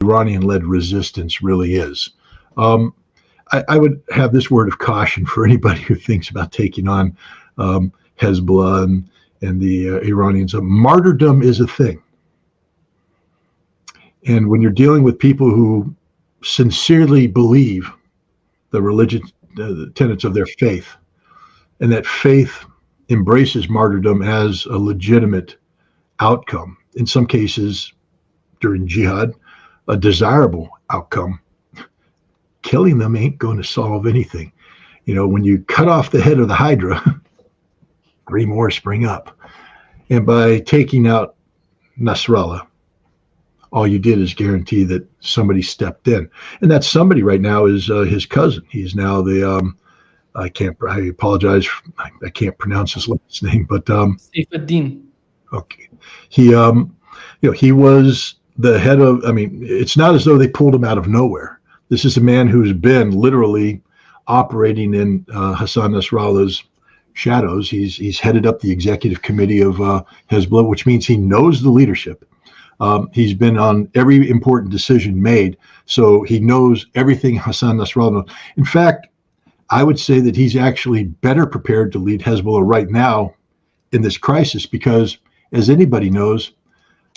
Iranian-led resistance really is. I would have this word of caution for anybody who thinks about taking on Hezbollah and the Iranians. Martyrdom is a thing. And when you're dealing with people who sincerely believe the religious the tenets of their faith, and that faith embraces martyrdom as a legitimate outcome, in some cases during jihad, a desirable outcome, killing them ain't going to solve anything. You know, when you cut off the head of the Hydra, 3 more spring up. And by taking out Nasrallah, all you did is guarantee that somebody stepped in. And that somebody right now is his cousin. He's now the, I apologize, I can't pronounce his last name, but Saifuddin. Okay. He, he was the head of, I mean, it's not as though they pulled him out of nowhere. This is a man who's been literally operating in Hassan Nasrallah's shadows. He's headed up the executive committee of Hezbollah, which means he knows the leadership. He's been on every important decision made, so he knows everything Hassan Nasrallah knows. In fact, I would say that he's actually better prepared to lead Hezbollah right now in this crisis because, as anybody knows,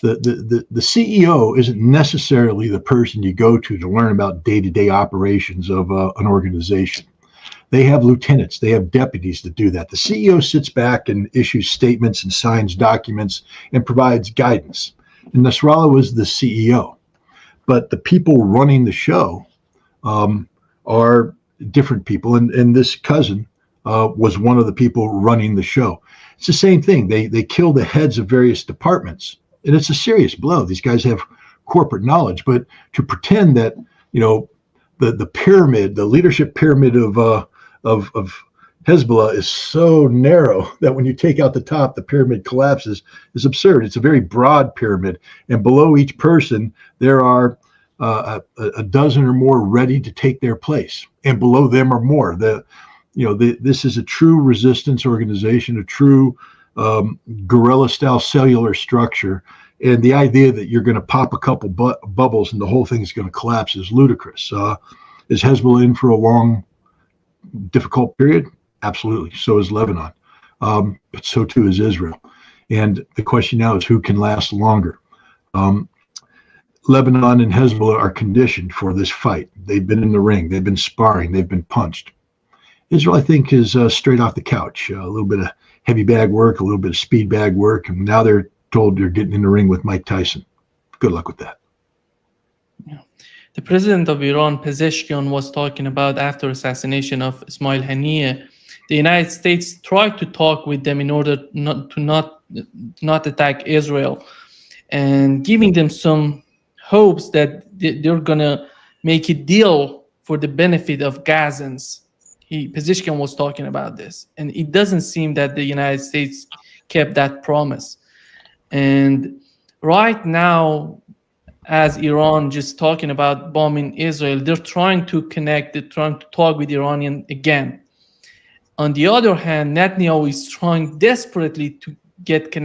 the CEO isn't necessarily the person you go to learn about day-to-day operations of an organization. They have lieutenants, they have deputies that do that. The CEO sits back and issues statements and signs documents and provides guidance. And Nasrallah was the CEO. But the people running the show are different people. And this cousin was one of the people running the show. It's the same thing. They kill the heads of various departments. And it's a serious blow. These guys have corporate knowledge, but to pretend that, you know, the pyramid, the leadership pyramid of Hezbollah is so narrow that when you take out the top, the pyramid collapses is absurd. It's a very broad pyramid, and below each person there are a dozen or more ready to take their place, and below them are more. This is a true resistance organization, a true guerrilla-style cellular structure, and the idea that you're going to pop a couple bubbles and the whole thing is going to collapse is ludicrous. Is Hezbollah in for a long, difficult period? Absolutely. So is Lebanon, but so too is Israel. And the question now is who can last longer? Lebanon and Hezbollah are conditioned for this fight. They've been in the ring. They've been sparring. They've been punched. Israel, I think, is straight off the couch. A little bit of heavy bag work, a little bit of speed bag work, and now they're told they're getting in the ring with Mike Tyson. Good luck with that. Yeah. The president of Iran, Pezeshkian, was talking about after assassination of Ismail Haniyeh, the United States tried to talk with them in order not attack Israel, and giving them some hopes that they're gonna make a deal for the benefit of Gazans. Pezeshkian was talking about this, and it doesn't seem that the United States kept that promise. And right now, as Iran just talking about bombing Israel, they're trying to connect, they're trying to talk with Iranian again. On the other hand, Netanyahu is trying desperately to get connected